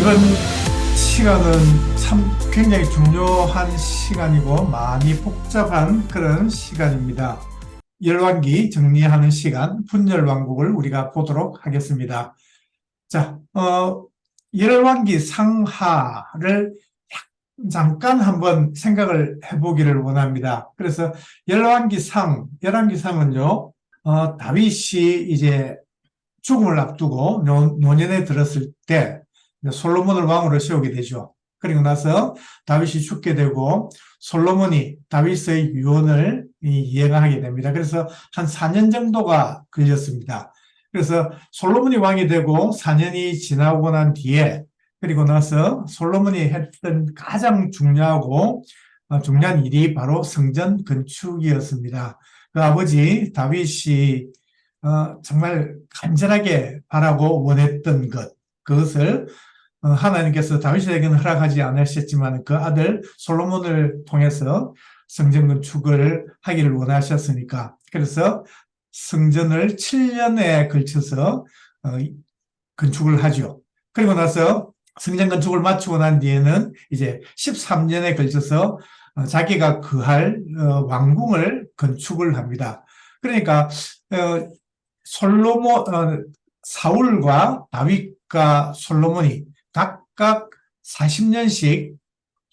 이번 시간은 참 굉장히 중요한 시간이고 많이 복잡한 그런 시간입니다. 열왕기 정리하는 시간, 분열왕국을 우리가 보도록 하겠습니다. 자, 열왕기 상하를 잠깐 한번 생각을 해보기를 원합니다. 그래서 열왕기상은요, 다윗이 이제 죽음을 앞두고 노년에 들었을 때 솔로몬을 왕으로 세우게 되죠. 그리고 나서 다윗이 죽게 되고 솔로몬이 다윗의 유언을 이행하게 됩니다. 그래서 한 4년 정도가 걸렸습니다. 그래서 솔로몬이 왕이 되고 4년이 지나고 난 뒤에 그리고 나서 솔로몬이 했던 가장 중요하고 중요한 일이 바로 성전 건축이었습니다. 그 아버지 다윗이 정말 간절하게 바라고 원했던 그것을 하나님께서 다윗에게는 허락하지 않으셨지만 그 아들 솔로몬을 통해서 성전 건축을 하기를 원하셨으니까 그래서 성전을 7년에 걸쳐서 건축을 하죠. 그리고 나서 성전 건축을 마치고 난 뒤에는 이제 13년에 걸쳐서 자기가 거할 왕궁을 건축을 합니다. 그러니까 사울과 다윗과 솔로몬이 각각 40년씩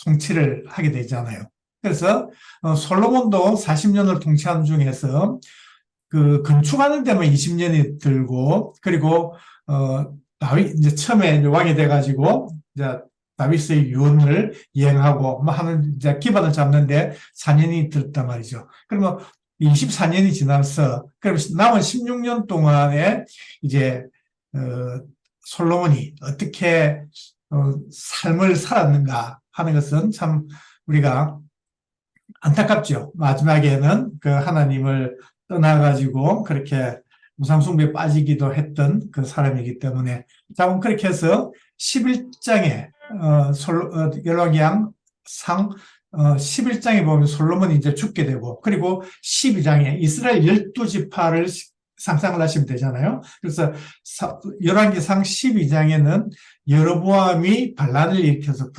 통치를 하게 되잖아요. 그래서 솔로몬도 40년을 통치하는 중에서 그 건축하는 데만 20년이 들고 그리고 다윗 이제 처음에 왕이 돼가지고 이제 다윗의 유언을 이행하고 뭐 하는 이제 기반을 잡는데 4년이 들었단 말이죠. 그러면 24년이 지나서 그럼 남은 16년 동안에 이제 솔로몬이 어떻게 삶을 살았는가 하는 것은 참 우리가 안타깝죠. 마지막에는 그 하나님을 떠나가지고 그렇게 우상숭배에 빠지기도 했던 그 사람이기 때문에 자, 그럼 그렇게 해서 11장에 열왕기상 11장에 보면 솔로몬이 이제 죽게 되고 그리고 12장에 이스라엘 12지파를 상상을 하시면 되잖아요. 그래서 열왕기상 12장에는 여로보암이 반란을 일으켜서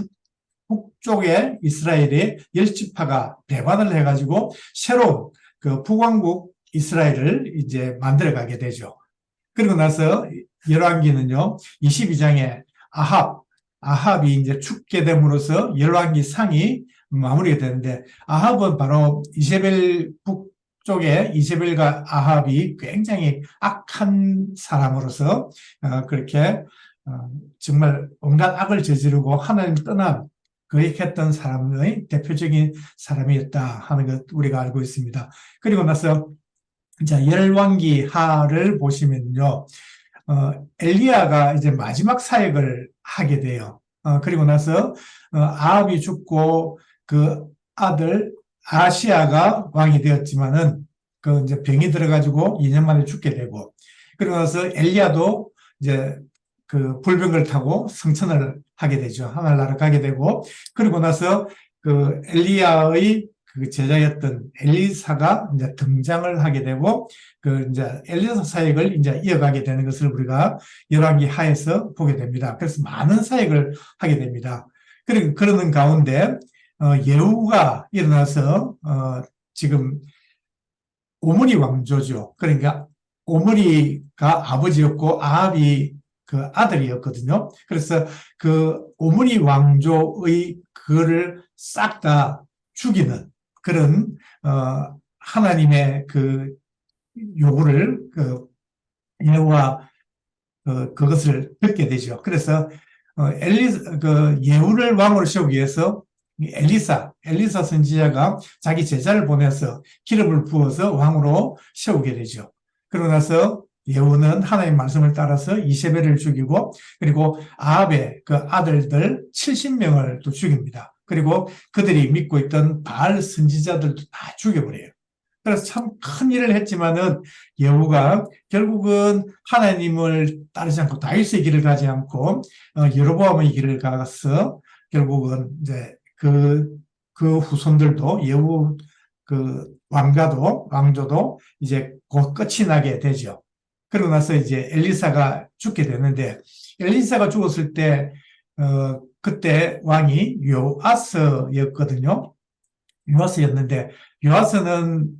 북쪽에 이스라엘의 10지파가 배반을 해가지고 새로운 그 북왕국 이스라엘을 이제 만들어가게 되죠. 그리고 나서 열왕기는요, 22장에 아합이 이제 죽게 됨으로써 열왕기상이 마무리가 되는데 아합은 바로 이세벨 북쪽에 이세벨과 아합이 굉장히 악한 사람으로서 그렇게 정말 온갖 악을 저지르고 하나님 떠난 거역했던 사람의 대표적인 사람이었다 하는 것 우리가 알고 있습니다. 그리고 나서 자 열왕기 하를 보시면요, 엘리야가 이제 마지막 사역을 하게 돼요. 그리고 나서 아합이 죽고 그 아들 아시야가 왕이 되었지만은 그 이제 병이 들어가지고 2년 만에 죽게 되고 그리고 나서 엘리야도 이제 그 불병을 타고 성천을 하게 되죠. 하늘나라 가게 되고 그리고 나서 그 엘리야의 그 제자였던 엘리사가 이제 등장을 하게 되고 그 이제 엘리사 사역을 이제 이어가게 되는 것을 우리가 열왕기 하에서 보게 됩니다. 그래서 많은 사역을 하게 됩니다. 그리고 그러는 가운데 예후가 일어나서 지금 오므리 왕조죠. 그러니까 오므리가 아버지였고 아합이 그 아들이었거든요. 그래서 그 오므리 왕조의 그거를 싹 다 죽이는 그런 하나님의 그 요구를 그 예후가 그것을 듣게 되죠. 그래서 그 예후를 왕으로 세우기 위해서 엘리사 선지자가 자기 제자를 보내서 기름을 부어서 왕으로 세우게 되죠. 그러고 나서 예후는 하나님의 말씀을 따라서 이세벨을 죽이고 그리고 아합의 그 아들들 70명을 또 죽입니다. 그리고 그들이 믿고 있던 바알 선지자들도 다 죽여버려요. 그래서 참 큰 일을 했지만은 예후가 결국은 하나님을 따르지 않고 다윗의 길을 가지 않고 여로보암의 길을 가서 결국은 이제 그 후손들도 예후 그 왕조도 이제 곧 끝이 나게 되죠. 그러고 나서 이제 엘리사가 죽게 되는데 엘리사가 죽었을 때 그때 왕이 요아스였거든요. 요아스였는데, 요아스는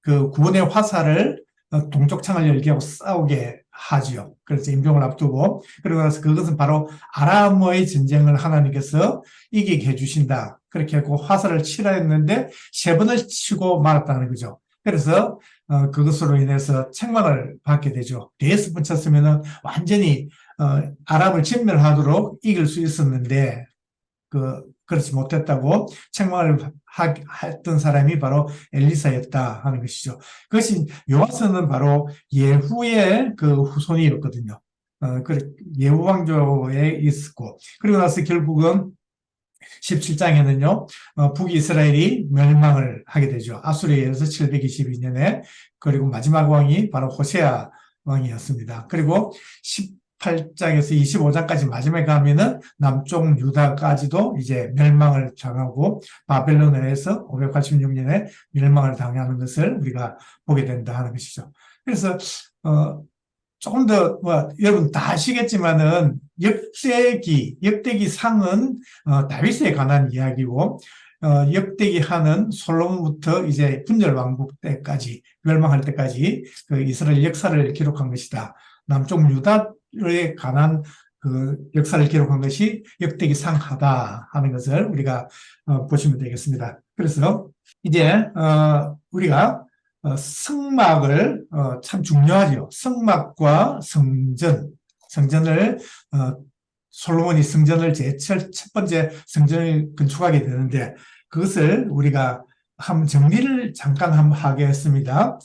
그 구원의 화살을 동쪽 창을 열게 하고 싸우게 하지요. 그래서 임종을 앞두고, 그러고 나서 그것은 바로 아람의 전쟁을 하나님께서 이기게 해주신다. 그렇게 하고 화살을 치라 했는데 세 번을 치고 말았다는 거죠. 그래서 그것으로 인해서 책망을 받게 되죠. 다섯 번 쳤으면은 완전히 아람을 진멸하도록 이길 수 있었는데 그렇지 못했다고 책망을 했던 사람이 바로 엘리사였다 하는 것이죠. 그것이 요아스는 바로 예후의 그 후손이었거든요. 예후 왕조에 있었고, 그리고 나서 결국은 17장에는요, 북이스라엘이 멸망을 하게 되죠. 아수르에 의해서 722년에. 그리고 마지막 왕이 바로 호세아 왕이었습니다. 그리고 18장에서 25장까지 마지막에 가면은 남쪽 유다까지도 이제 멸망을 당하고 바벨론에 의해서 586년에 멸망을 당하는 것을 우리가 보게 된다 하는 것이죠. 그래서, 조금 더, 여러분 다 아시겠지만은, 역대기 상은, 다윗에 관한 이야기고, 역대기 하는 솔로몬부터 이제 분열왕국 때까지, 멸망할 때까지 그 이스라엘 역사를 기록한 것이다. 남쪽 유다에 관한 그 역사를 기록한 것이 역대기 상하다 하는 것을 우리가 보시면 되겠습니다. 그래서 이제, 우리가 성막을 참 중요하죠. 성막과 성전을 솔로몬이 성전을 첫 번째 성전을 건축하게 되는데 그것을 우리가 한번 정리를 잠깐 한번 하겠습니다.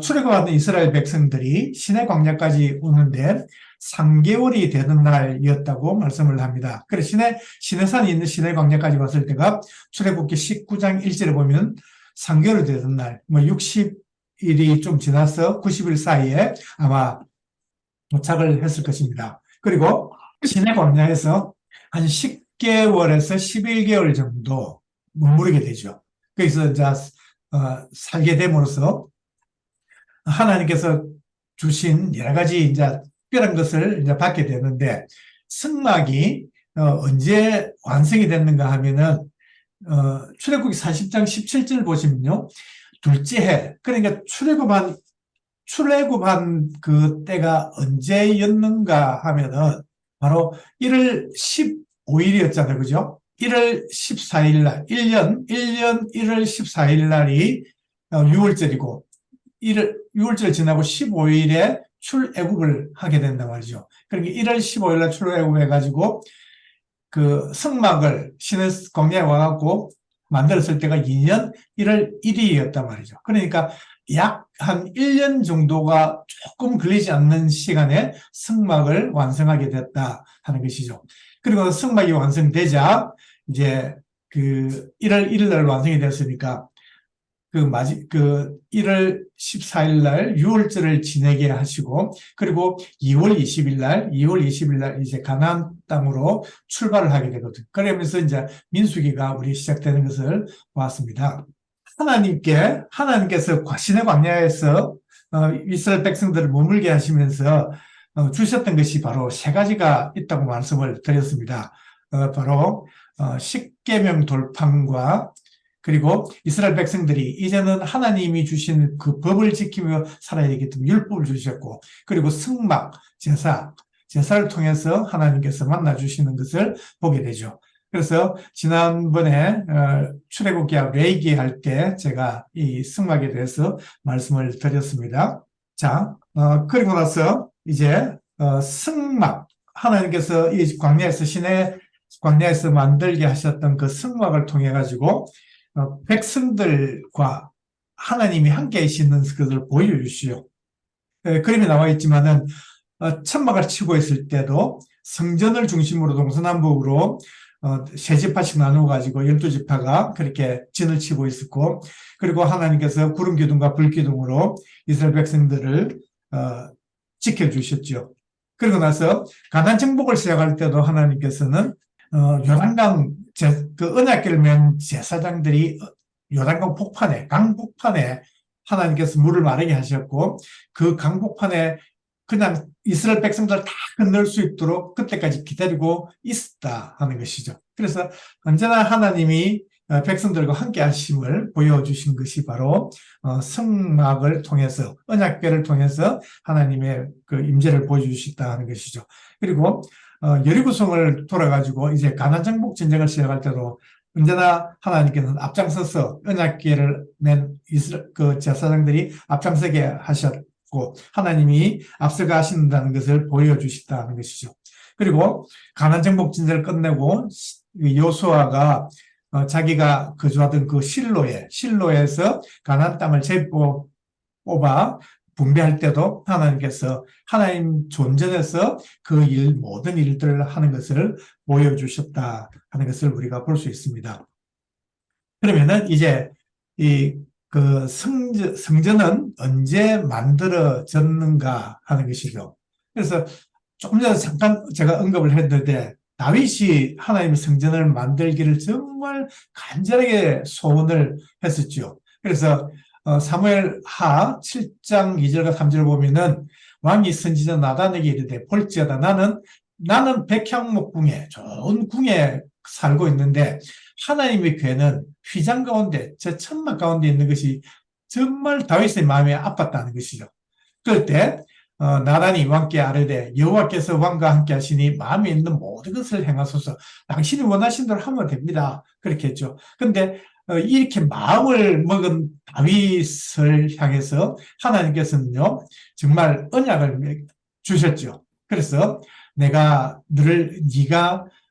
출애굽하는 이스라엘 백성들이 시내 광야까지 오는데 3개월이 되는 날이었다고 말씀을 합니다. 그래서 시내산이 있는 시내 광야까지 왔을 때가 출애굽기 19장 1절에 보면 3개월이 되던 날, 60일이 좀 지나서 90일 사이에 아마 도착을 했을 것입니다. 그리고 시내 광야에서 한 10개월에서 11개월 정도 머무르게 되죠. 그래서 이제 살게 됨으로써 하나님께서 주신 여러 가지 이제 특별한 것을 이제 받게 되는데 성막이 언제 완성이 됐는가 하면은 출애굽기 40장 17절 보시면요. 둘째 해. 그러니까 출애굽한 그 때가 언제였는가 하면은 바로 1월 15일이었잖아요. 그죠? 1월 14일 날, 1년 1월 14일 날이 6월절이고 6월절 지나고 15일에 출애굽을 하게 된단 말이죠. 그러니까 1월 15일 날 출애굽 해가지고 그 성막을 시내 광야에 와갖고 만들었을 때가 2년 1월 1일이었단 말이죠. 그러니까 약 한 1년 정도가 조금 걸리지 않는 시간에 성막을 완성하게 됐다 하는 것이죠. 그리고 성막이 완성되자 이제 그 1월 1일 날 완성이 됐으니까 그 1월 14일 날 6월절을 지내게 하시고, 그리고 2월 20일 날 이제 가나안 땅으로 출발을 하게 되거든. 그러면서 이제 민수기가 우리 시작되는 것을 보았습니다. 하나님께서 시내 광야에서 이스라엘 백성들을 머물게 하시면서 주셨던 것이 바로 세 가지가 있다고 말씀을 드렸습니다. 바로 십계명 돌판과 그리고 이스라엘 백성들이 이제는 하나님이 주신 그 법을 지키며 살아야 되기 때문에 율법을 주셨고, 그리고 성막, 제사를 통해서 하나님께서 만나주시는 것을 보게 되죠. 그래서 지난번에 출애굽기와 레위기 할 때 제가 이 성막에 대해서 말씀을 드렸습니다. 자, 그리고 나서 이제 성막, 하나님께서 이 시내 광야에서 만들게 하셨던 그 성막을 통해 가지고 백성들과 하나님이 함께 계시는 것을 보여주시오. 그림에 나와 있지만은 천막을 치고 있을 때도 성전을 중심으로 동서남북으로 세 지파씩 나누어가지고 12지파가 그렇게 진을 치고 있었고, 그리고 하나님께서 구름 기둥과 불 기둥으로 이스라엘 백성들을 지켜주셨죠. 그리고 나서 가나안 정복을 시작할 때도 하나님께서는 요단강 그 언약궤를 맨 제사장들이 요단강 폭판에 강폭판에 하나님께서 물을 마르게 하셨고, 그 강폭판에 그냥 이스라엘 백성들 다 건널 수 있도록 그때까지 기다리고 있었다 하는 것이죠. 그래서 언제나 하나님이 백성들과 함께 하심을 보여주신 것이 바로 성막을 통해서, 언약궤를 통해서 하나님의 그 임재를 보여주셨다 하는 것이죠. 그리고 여리고성을 돌아가지고 이제 가나안 정복 전쟁을 시작할 때도 언제나 하나님께서는 앞장서서 언약궤를 맨 그 제사장들이 앞장서게 하셨고 하나님이 앞서가 하신다는 것을 보여주셨다는 것이죠. 그리고 가나안 정복 전쟁을 끝내고 여호수아가 자기가 거주하던 그 실로에서 가나안 땅을 뽑아 분배할 때도 하나님께서 하나님 존전에서 그 모든 일들을 하는 것을 보여주셨다 하는 것을 우리가 볼 수 있습니다. 그러면은 이제 그 성전은 언제 만들어졌는가 하는 것이죠. 그래서 조금 전에 잠깐 제가 언급을 했는데 다윗이 하나님의 성전을 만들기를 정말 간절하게 소원을 했었죠. 그래서 사무엘 하 7장 2절과 3절을 보면은 왕이 선지자 나단에게 이르되 볼지어다 나는 백향목 궁에 좋은 궁에 살고 있는데 하나님의 궤는 휘장 가운데 저 천막 가운데 있는 것이 정말 다윗의 마음에 아팠다는 것이죠. 그럴 때 나단이 왕께 아뢰되 여호와께서 왕과 함께 하시니 마음에 있는 모든 것을 행하소서. 당신이 원하신 대로 하면 됩니다. 그렇게 했죠. 근데 이렇게 마음을 먹은 다윗을 향해서 하나님께서는요 정말 언약을 주셨죠. 그래서 네가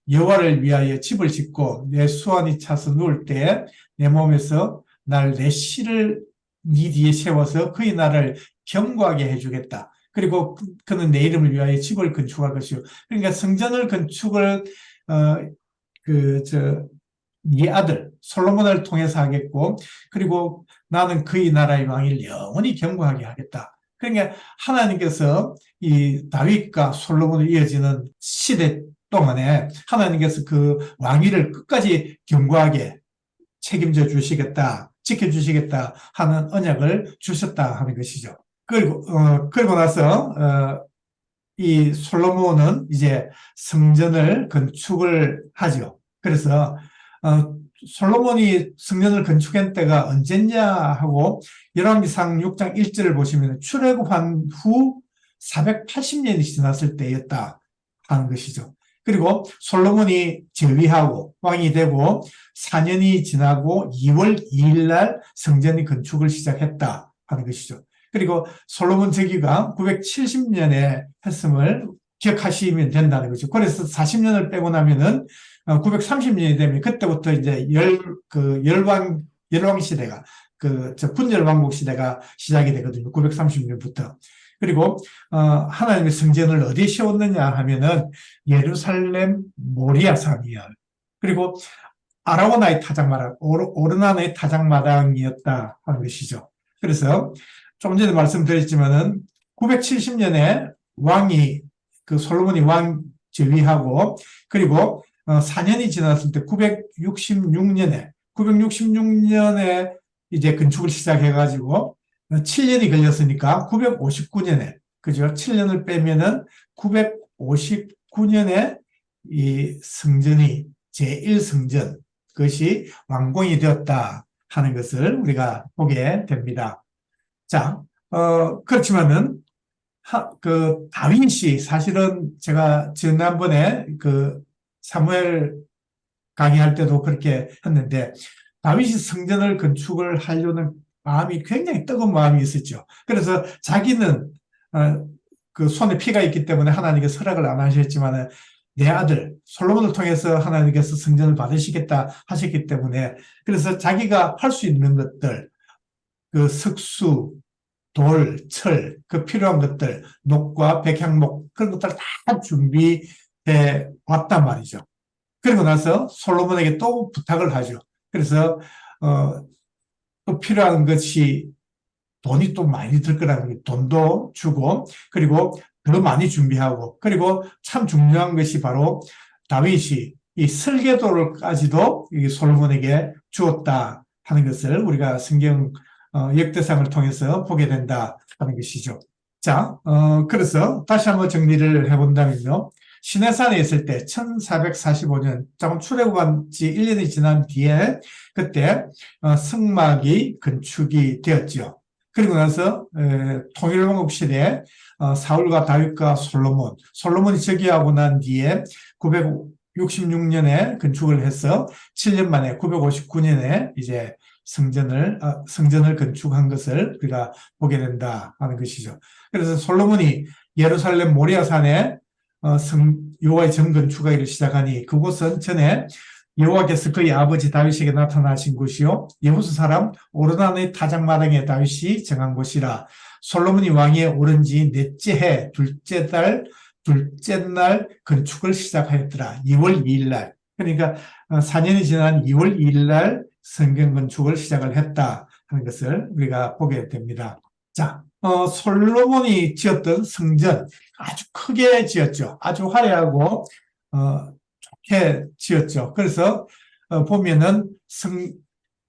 여호와를 위하여 집을 짓고 내 수완이 차서 누울 때 내 몸에서 내 씨를 네 뒤에 세워서 그의 나를 견고하게 해주겠다. 그리고 그는 내 이름을 위하여 집을 건축할 것이요. 그러니까 성전을 건축을 네 아들 솔로몬을 통해서 하겠고, 그리고 나는 그의 나라의 왕위를 영원히 견고하게 하겠다. 그러니까 하나님께서 이 다윗과 솔로몬을 이어지는 시대 동안에 하나님께서 그 왕위를 끝까지 견고하게 책임져 주시겠다, 지켜주시겠다 하는 언약을 주셨다 하는 것이죠. 그리고 나서 이 솔로몬은 이제 성전을 건축을 하죠. 그래서 솔로몬이 성전을 건축한 때가 언제냐 하고 열왕기상 6장 1절을 보시면 출애굽한 후 480년이 지났을 때였다 하는 것이죠. 그리고 솔로몬이 제위하고 왕이 되고 4년이 지나고 2월 2일 날 성전이 건축을 시작했다 하는 것이죠. 그리고 솔로몬 즉위가 970년에 했음을 기억하시면 된다는 거죠. 그래서 40년을 빼고 나면은 930년이 되면 그때부터 이제 열왕 시대가 분열 왕국 시대가 시작이 되거든요. 930년부터. 그리고 하나님의 성전을 어디에 세웠느냐 하면은 예루살렘 모리아산이요. 그리고 아라고나의 타작마당, 오르나의 타작마당이었다 하는 것이죠. 그래서 좀 전에 말씀드렸지만은 970년에 솔로몬이 왕 제위하고, 그리고 4년이 지났을 때 966년에 이제 건축을 시작해가지고 7년이 걸렸으니까 959년에, 그죠? 7년을 빼면은 959년에 이 성전이 제1성전, 그것이 완공이 되었다 하는 것을 우리가 보게 됩니다. 자, 그렇지만은, 다윗이 사실은 제가 지난번에 사무엘 강의할 때도 그렇게 했는데, 다윗이 성전을 건축을 하려는 마음이 굉장히 뜨거운 마음이 있었죠. 그래서 자기는, 손에 피가 있기 때문에 하나님께서 허락을 안 하셨지만은, 내 아들 솔로몬을 통해서 하나님께서 성전을 받으시겠다 하셨기 때문에, 그래서 자기가 할 수 있는 것들, 석수, 돌, 철, 필요한 것들, 녹과 백향목, 그런 것들 다 준비해 왔단 말이죠. 그리고 나서 솔로몬에게 또 부탁을 하죠. 그래서, 또 필요한 것이 돈이 또 많이 들 거라는 게 돈도 주고, 그리고 더 많이 준비하고, 그리고 참 중요한 것이 바로 다윗이 이 설계도를까지도 솔로몬에게 주었다 하는 것을 우리가 성경 역대상을 통해서 보게 된다 하는 것이죠. 자, 그래서 다시 한번 정리를 해본다면요. 신해산에 있을 때 1445년 조금 출애굽한 지 1년이 지난 뒤에 그때 승막이 건축이 되었죠. 그리고 나서 통일왕국 시대에 사울과 다윗과 솔로몬이 즉위하고 난 뒤에 966년에 건축을 해서 7년 만에 959년에 이제 성전을 건축한 것을 우리가 보게 된다 하는 것이죠. 그래서 솔로몬이 예루살렘 모리아산에 여호와의 정건축하기를 시작하니 그곳은 전에 여호와께서 그의 아버지 다윗에게 나타나신 곳이요 여호수 사람 오르난의 타작마당에 다윗이 정한 곳이라. 솔로몬이 왕위에 오른 지 넷째 해 둘째 날 건축을 시작하였더라. 2월 2일 날. 그러니까 4년이 지난 2월 2일 날 성경 건축을 시작을 했다 하는 것을 우리가 보게 됩니다. 자, 솔로몬이 지었던 성전 아주 크게 지었죠. 아주 화려하고 좋게 지었죠. 그래서 보면은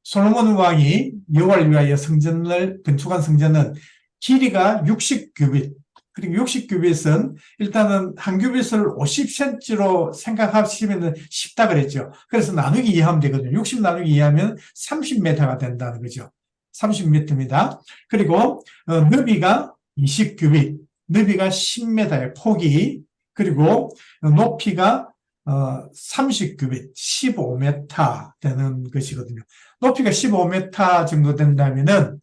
솔로몬 왕이 여호와를 위하여 성전을 건축한 성전은 길이가 60규빗, 그리고 60규빗은 일단은 한 규빗을 50cm로 생각하시면 쉽다 그랬죠. 그래서 나누기 이해하면 되거든요. 60 나누기 이해하면 30m가 된다는 거죠. 30m입니다. 그리고 너비가 20규빗, 너비가 10m의 폭이, 그리고 높이가 30규빗, 15m 되는 것이거든요. 높이가 15m 정도 된다면은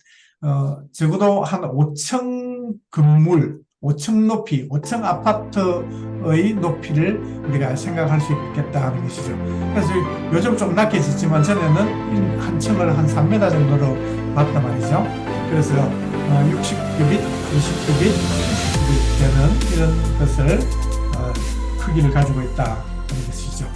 적어도 한 5층 건물, 5층 높이, 5층 아파트의 높이를 우리가 생각할 수 있겠다 하는 것이죠. 그래서 요즘 좀 낮게 짓지만 전에는 한 층을 한 3m 정도로 봤단 말이죠. 그래서 60규빗, 20규빗, 30규빗 되는 이런 것을 크기를 가지고 있다 하는 것이죠.